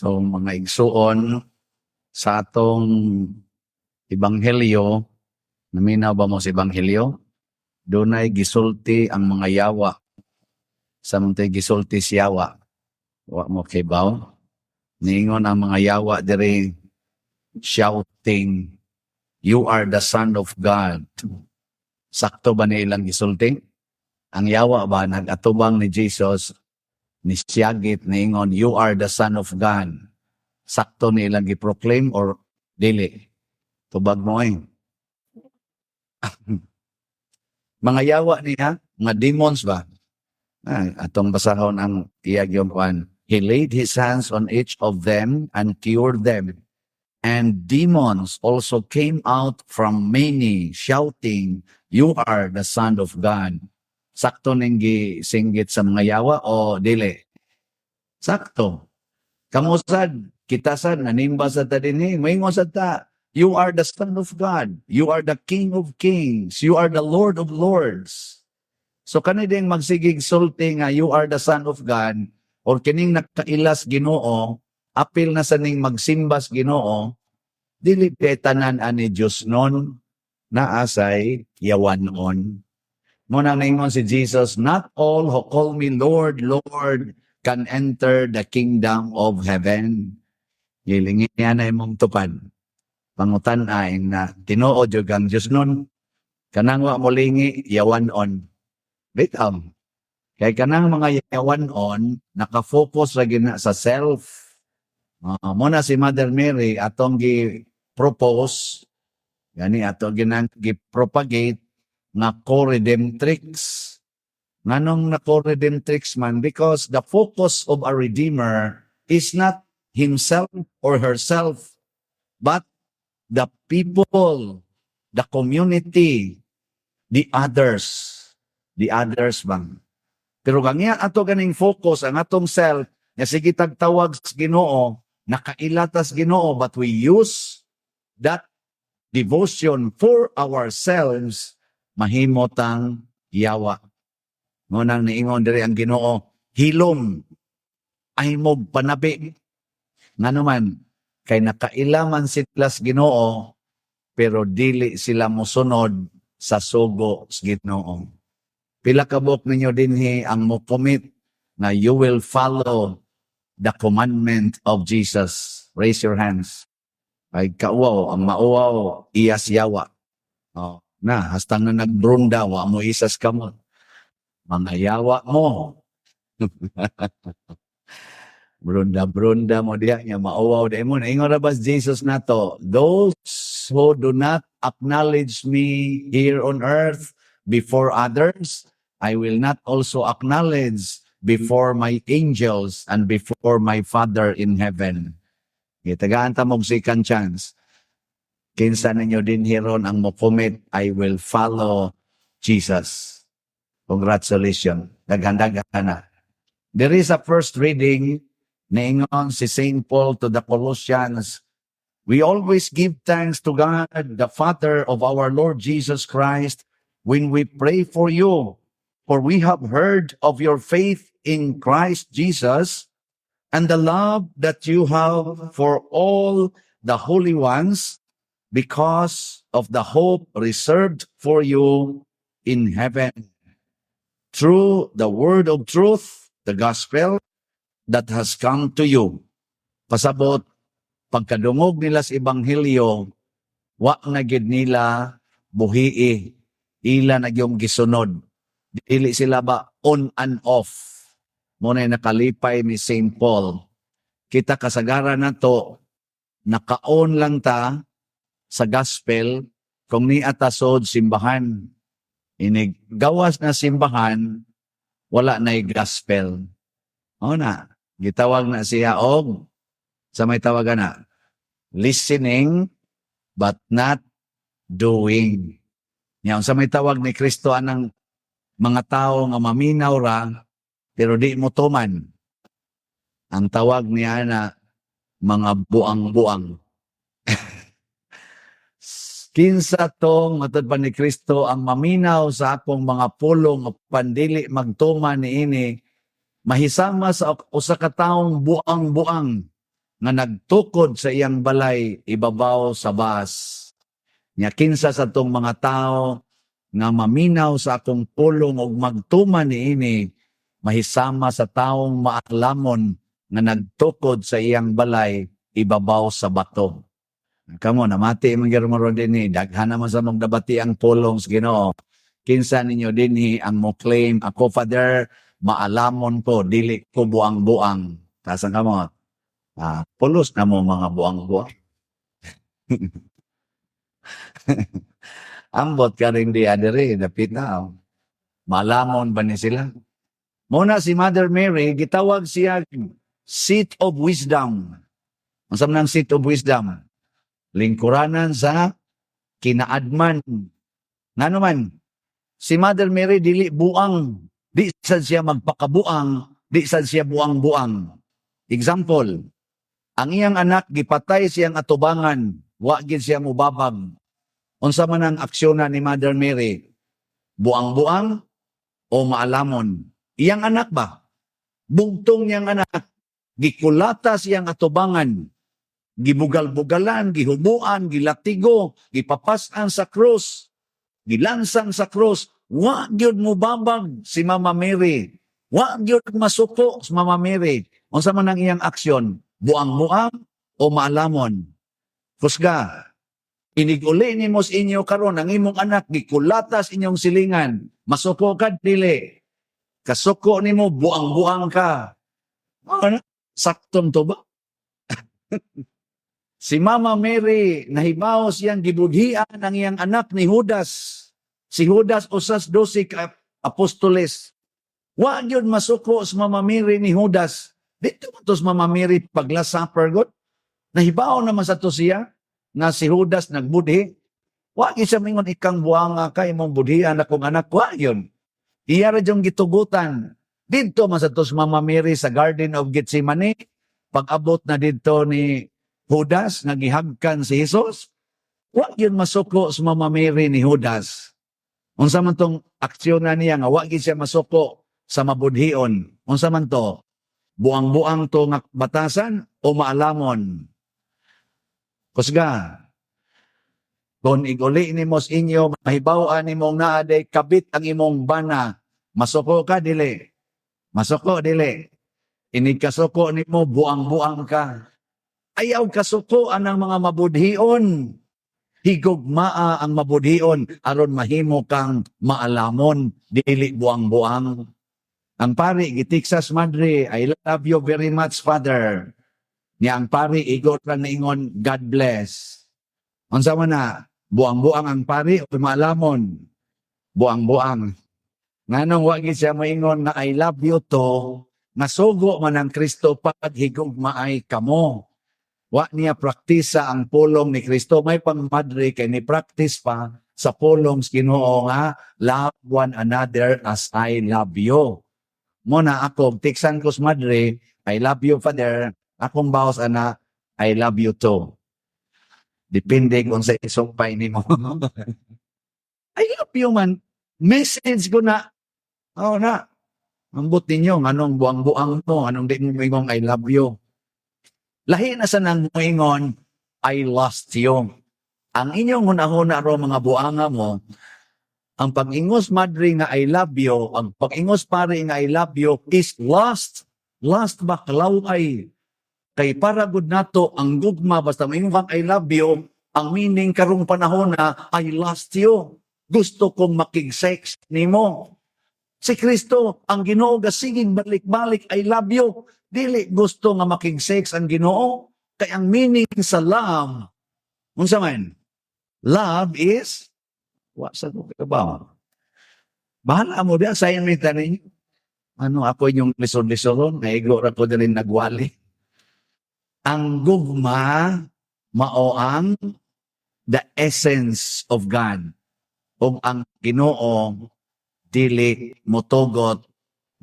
So mga igsuon sa atong ebanghelyo, naminaw ba mo sa ebanghelyo? Dunay gisulti ang mga yawa. Sa mga gisulti si yawa. Wa mo kibaw. Niingon ang mga yawa diri shouting, "You are the Son of God." Sakto ba ni ilang gisulti? Ang yawa ba nag-atubang ni Jesus, nisyagit niingon, "You are the Son of God." Sakto ni ilang giproclaim or dili? Tubag mo eh. Mga yawa niya, mga demons ba? Atong basahon ang iyag yung kwan. He laid his hands on each of them and cured them. And demons also came out from many, shouting, "You are the Son of God." Sakto ning gisinggit sa mga yawa o dili? Sakto. Kamusad, kita sad, nanimba sa ta dinhi, moingon sad ta, "You are the Son of God. You are the King of Kings. You are the Lord of Lords." So kani ding magsigig sulti nga, "You are the Son of God," or kining nakailas Ginoo, apil na sa ning magsimbas Ginoo, dili tanan ani Dios non naasay yawanon. Mo nang ningon si Jesus, "Not all who call me Lord, Lord can enter the kingdom of heaven." Gilingi yan ay mong tupad. Pangutan ay na tinuod yung ang Diyos nun. Kanang wa molingi, yawanon. Bitaw. Kay kanang mga yawanon, nakafocus lagi na sa self. Muna si Mother Mary, atong gi-propose, gani atong gi-propagate, na co-redemptrix. Nganong na co-redemptrix man? Because the focus of a Redeemer is not himself or herself, but the people, the community, the others. The others bang. Pero ganyan ato ganing focus ang atong self, nga sige tagtawag sa Ginoo, nakailatas Ginoo, but we use that devotion for ourselves, mahimotang yawa. Ngunang niingon diri ang Ginoo, hilom ay mo panabi. Nga naman, kay nakailaman sila sa Ginoo, pero dili sila mosunod sa sugo sa Ginoo. Pila ka buok ninyo dinhi ang mo-commit na you will follow the commandment of Jesus. Raise your hands. Ay kauwaw, ang mauwaw, iyas yawa. Hastang na nagbrunda, wa mo isas kamot. Mga yawa mo. Brunda mo diya, nga mauwaw di mo. Ingon na ba Jesus na to? "Those who do not acknowledge me here on earth before others, I will not also acknowledge before my angels and before my Father in heaven." Gitagaan ta mong second chance. Kinsa ninyo din hiron ang mo-commit, I will follow Jesus. Congratulations. Naghandagan na. There is a first reading, naingon si St. Paul to the Colossians, "We always give thanks to God, the Father of our Lord Jesus Christ, when we pray for you, for we have heard of your faith in Christ Jesus and the love that you have for all the holy ones, because of the hope reserved for you in heaven. Through the word of truth, the gospel that has come to you." Pasabot, pagkadungog nila sa ebanghelyo, wa na gid nila buhii, ila na gyung gisunod. Dili sila ba on and off? Muna nakalipay ni St. Paul. Kita kasagaran na to, naka-on lang ta sa gospel kung ni atasod simbahan. Inig gawas na simbahan, wala na gospel. O na, gitawag na siya og, sa may tawagan na, listening but not doing. Yan, sa may tawag ni Kristo anang mga tao nga maminaw ra, pero di mo tuman. Ang tawag niya na mga buang-buang. Kinsa tong matod pa ni Kristo ang maminaw sa akong mga pulong pandili magtuman niini, mahisama sa usa ka taong buang-buang nga nagtukod sa iyang balay ibabaw sa bas. Nya kinsa sa tong mga tao nga maminaw sa akong pulong ug magtuman niini mahisama sa taong maaklamon nga nagtukod sa iyang balay ibabaw sa bato. Kamo namati man gyud mo dinhi daghan naman sa magdabati ang pulong sa Ginoo. Kinsa ninyo dinhi ang mo claim ako Father maalamon ko dili ko buang-buang. Tasan kamo? Pulos na mo mga buang-buang. Ambot ka rin di adere, dapit na. Malamon ba ni sila? Muna si Mother Mary, gitawag siya seat of wisdom. Ang sama ng seat of wisdom? Lingkuranan sa kinaadman. Nga naman, si Mother Mary dili buang. Di sad siya magpakabuang, di sad siya buang-buang. Example, ang iyang anak gipatay siyang atubangan, wa gid siya mubabag. Unsa man ang aksyon ni Mother Mary? Buang-buang o maalamon? Iyang anak ba? Bugtong niyang anak, gikulata siyang atubangan, gibugal-bugalan, gihubuan, gilatigo, gipapasan sa krus, gilansang sa krus. Wa gyud mubabag si Mama Mary. Wa gyud masuko si Mama Mary. Unsa man ang iyang aksyon? Buang-buang o maalamon? Kusga, iniguli nimo sa inyo karon ang imong anak gikulatas inyong silingan. Masuko ka dili. Kasuko nimo buang-buang ka. Ano? Saktong to ba? Si Mama Mary nahibaw siyang gibudhian ang iyang anak ni Judas. Si Judas usas 12 ka apostoles. Wa gyud masuko sa Mama Mary ni Judas. Dito man to sa Mama Mary pag Last Supper god. Nahibaw naman sa to siya nga si Judas nagbudhi. Wa gyud siya mingon ikang buanga ka imong budhian akong anak. Wa yun. Iya ra jong gitugutan. Dito man sa to sa Mama Mary sa Garden of Gethsemane. Pag-abot na dito ni Judas nga gihagkan si Jesus. Wa gyud masuko sa Mama Mary ni Judas. Unsa man tong aksyon na niya nga wa gyud siya masuko sa mabudhion. Unsa man to? Buang-buang to nga batasan o maalamon? Kusga, kung iguli ni mo sa inyo, mahibawan ni mong naaday kabit ang imong bana, masuko ka dili. Masuko dili. Inig kasuko ni mo, buang-buang ka. Ayaw kasuko ang mga mabudhion. Higugmaa ang mabudhion aron mahimo kang maalamon dili buang-buang. Ang pari gitiksas Madre, I love you very much Father. Niya ang pari igot lang ingon God bless. Unsa man na buang-buang ang pari o maalamon? Buang-buang. Nganong wa gid siya moingon na I love you to nasugo man ang Kristo pag higugmaay kamo. Wa niya praktisa ang pulong ni Kristo. May pang-madre kay ni practice pa sa pulong sa Ginoo nga love one another as I love you. Muna ako, tiksan ko sa madre, I love you Father. Akong bawas ana, I love you too. Depende kung sa isumpay ni mo. I love you man. Message ko na, na, ambot ninyo, anong buang-buang mo, anong di mo ingong I love you. Lahi na sa nang moingon, I lost you. Ang inyong hunahuna ro mga buanga mo, ang pag-ingos madre nga I love you, ang pag-ingos pare nga I love you is lost. Lost baklaw ay. Kay para gud nato ang gugma basta moingon kang I love you, ang meaning karong panahon na I lost you. Gusto kong makig-sex nimo. Si Kristo, ang Ginoo gasigig balik-balik I love you. Dili gusto nga makig-sex ang Ginoo. Kay ang meaning sa love, unsa man? Love is wasa ko ba? Bahala mo diya sa inyo tanin. Ano ako yung lison-lison, naigo ra ko din nagwali. Ang gugma mao ang the essence of God. O ang Ginoo dili motugot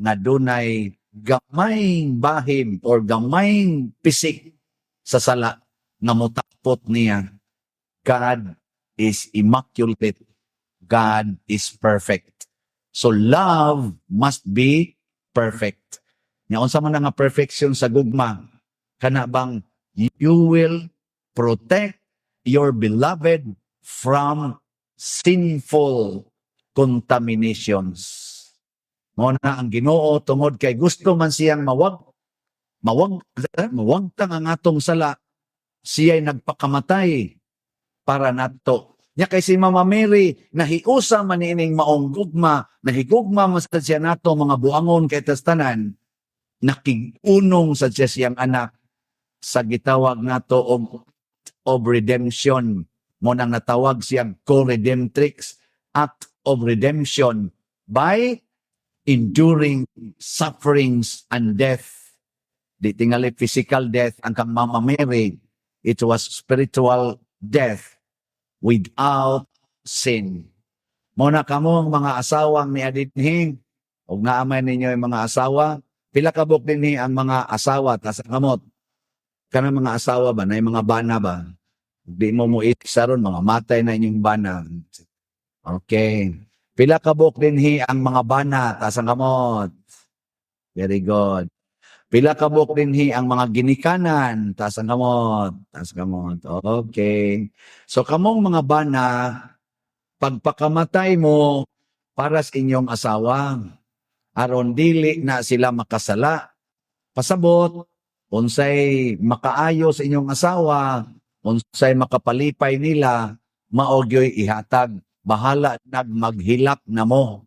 nga dunay gamayng bahim or gamayng pisik sa sala nga motapot niya. God is immaculate. God is perfect. So love must be perfect. Nya unsa man nga perfection sa gugma? Kana bang you will protect your beloved from sinful contaminations. Muna ang Ginoo tungod kay gusto man siyang mawagtang ang atong sala, siya'y nagpakamatay para nato. Nya kay si Mama Mary, nahiusa man ining maong gugma, nahigugma man sa siya nato mga buangon kay tastanan, nakigunong sa siya siyang anak sa gitawag nato of redemption. Mo nang natawag siyang co-redemptrix, act of redemption by enduring sufferings and death. Di tingali physical death ang kang Mama Mary, it was spiritual death without sin. Muna kamo mga asawang ni adinhi, ug naamay ninyo yung mga asawa, pila ka buk dinhi ang mga asawa tas kamot. Kanang mga asawa ba na mga bana ba? Di mo isa ron mga matay na inyong bana. Okay. Pila ka buk dinhi ang mga bana tas kamot. Very good. Pila ka buk dinhi ang mga ginikanan tas kamot. Okay. So kamong mga bana, pagpakamatay mo para sa inyong asawa, aron dili na sila makasala. Pasabot, unsay makaayo sa inyong asawa, unsay makapalipay nila, maogyoy ihatag. Bahala maghilak na mo.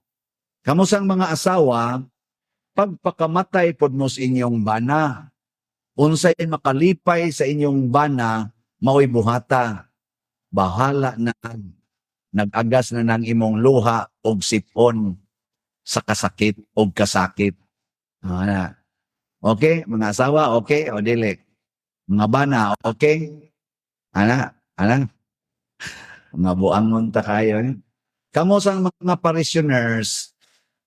Kamusang mga asawa, pagpakamatay pod mo sa inyong bana, unsay makalipay sa inyong bana, mao'y buhata. Bahala na nag-agas na ng imong luha og sipon sa kasakit og kasakit. Okay, mga asawa, okay o dili? Mga bana, okay? Ana? Mga buangon ta kayo. Kamo sang mga parishioners,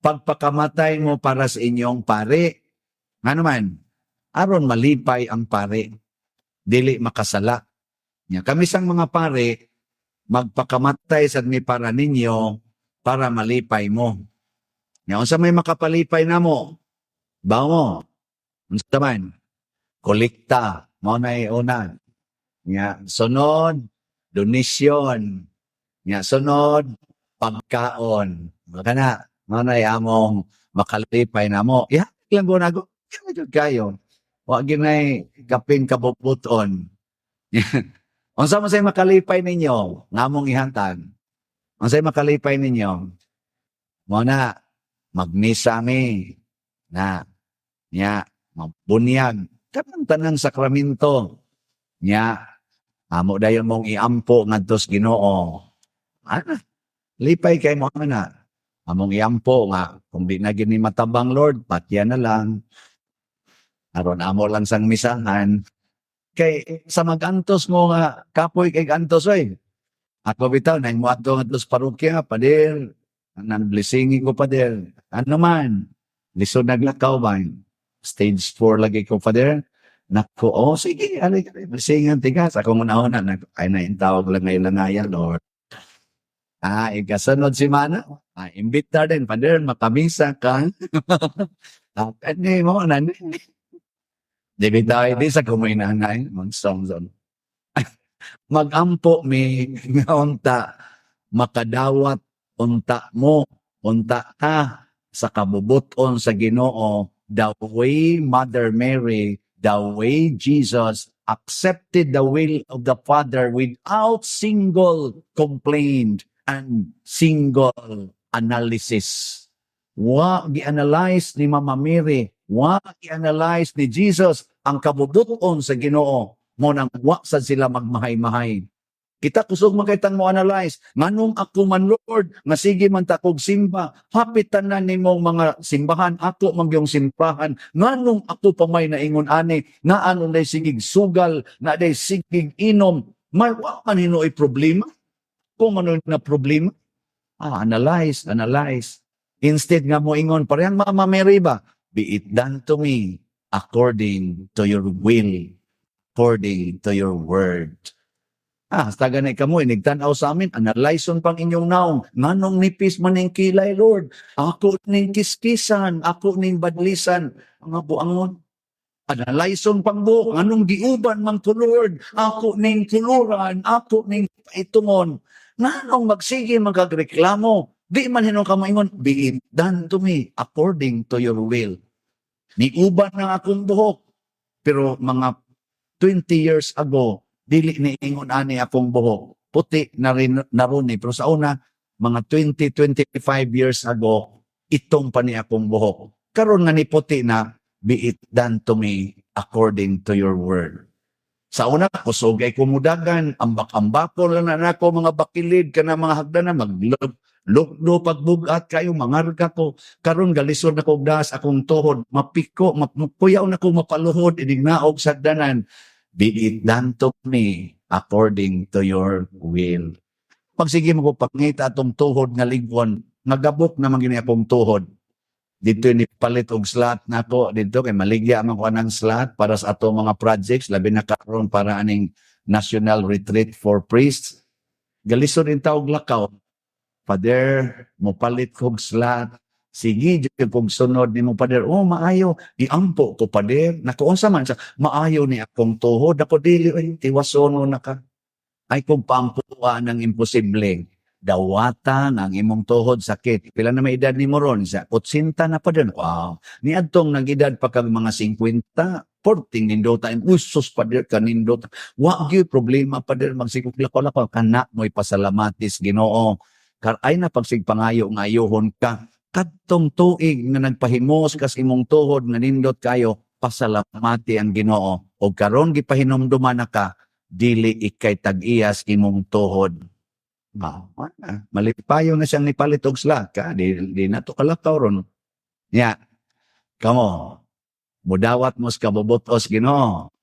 pagpakamatay mo para sa inyong pare, nga naman, aron malipay ang pare, dili makasala. Kami sang mga pare, magpakamatay sa mi para ninyo, para malipay mo. Unsa may makapalipay na mo, ba mo? Unsa man? Kolekta, mao na una. Sunod, donasyon. Sunod, pagkaon. Kana, mao na among makalipay na mo. Ilang ko nago, kayo. Wa ginay kaping kabubuton. Unsa man say makalipay ninyo, ngamong ihantag. Unsay makalipay ninyo? Mo na magmisa mi na mabunyag tanang sakramento nya amo dayon mong iampo ngadto sa Ginoo. Lipay kay mo na. Among iampo nga kung di na gini matabang Lord, patya na lang. Aron amo lang sang misahan. Kay sa magantos mo nga kapoy kay gantos oy. Ako bitaw nang moadto ngadto sa parokya, pader nang blessingi ko pader. Ano man, lisod naglakaw ba? Stage 4 lagi ko pader. Nako, sige, blessingan tigas. Ako muna ay naintawag lang ngayon lang ngaya, Lord. Ikasunod si Mana. Imbita din, pader, makamisa ka. Ano mo, di bitaw, di sa kumainanay, mag-song-song. Magampo mi nga unta makadawat unta ka sa kabubuton sa Ginoo, the way Mother Mary, the way Jesus accepted the will of the Father without single complaint and single analysis. Wa gi-analyze ni Mama Mary, wa gi-analyze ni Jesus ang kabubuton sa Ginoo. Mo nang wa sad sila magmahay-mahay. Kita kusog makitang mo analyze, nganong ako man Lord, nga sige man ta kog simba, hapitan na nimong mga simbahan, ako magyong simbahan, nganong ako pa may naingon ani, nga ano day sigig sugal, na day sigig inom, may wa man hinoy problema. Kung ano na problema, analyze. Instead nga mo ingon, parehang Mama Mary ba, be it done to me according to your will, according to your word. Hasta ganay ka mo, inigtanaw sa amin, analyson pang inyong naong, nganong nipis man ning kilay, Lord? Ako ning kiskisan, ako ning badlisan, mga buangon. Analyson pang buhok, anong giuban mang tulord, ako ning tuluran, ako ning itungon. Nanong magsige magagreklamo, di man hinong kamaingon, be it done to me according to your will. Niuban ng akong buhok, pero mga 20 years ago, dili ni ingon ani akong buhok. Puti na rin naron ni. Pero sa una, mga 20, 25 years ago, itong pa ni akong buhok. Karon nga ni puti na, be it done to me according to your word. Sa una, kusogay kumudagan, ambak-ambako lang na ako, mga bakilid, ka na mga hagdanan, maglugdo, pagbugat kayo, mangarga ko. Karon galisod na ko das akong tuhod, mapiko, mapuyaw na ko mapaluhod, inignaog sa hagdanan. Be it done to me according to your will. Pag sige mo ko pangita atong tuhod nga ligwon, nagabok naman gini akong tuhod. Dito ni palit og slot nako dito kay maligya man ko anang slot para sa ato mga projects labi na karon para aning National Retreat for Priests. Galisod in taog lakaw. Father, mo palit kog slot. Sige, jud kog sunod nimo Father. Oh, maayo. Iampo ko Father. Nako unsa man sa maayo ni akong tuhod. Ako dili ay tiwasono na ka. Ay kung paampuan ng imposible. Dawatan ang imong tuhod sakit. Pila na may edad ni mo ron? Sa 80 na pa din. Wow. Ni adtong nag-edad pa kang mga 50, 40 nindota. Usos pa din ka nindota. Wa gyud problema pa din. Magsigugla-lakaw kana mo'y pasalamatis Ginoo. Ay na pagsigpangayo ngayohon ka. Kadtong tuig nga nagpahimos kas imong tuhod nga nindot kayo, pasalamati ang Ginoo. O karon gipahinomduman na ka, dili ikay tag-iyas imong tuhod. Malipayo na siyang nipalit og slot ka, di na to kalakaw ron. Ya, kamo, mudawat mo sa kabubutos Ginoo.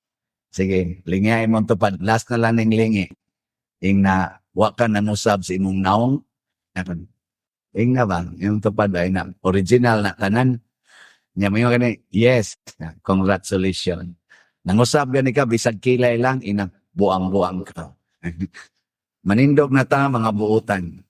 Sige, lingay mo tupad. Last na lang ng lingi. Ing na, wa ka nanusab sa imong naong. Ing na ba? Yung tupad ay na, original na kanan. Niya mo yung gani, yes, congratulations. Nangusab gani ka, bisag kilay lang, ina, buang-buang ka. Manindog na ta mga buutan.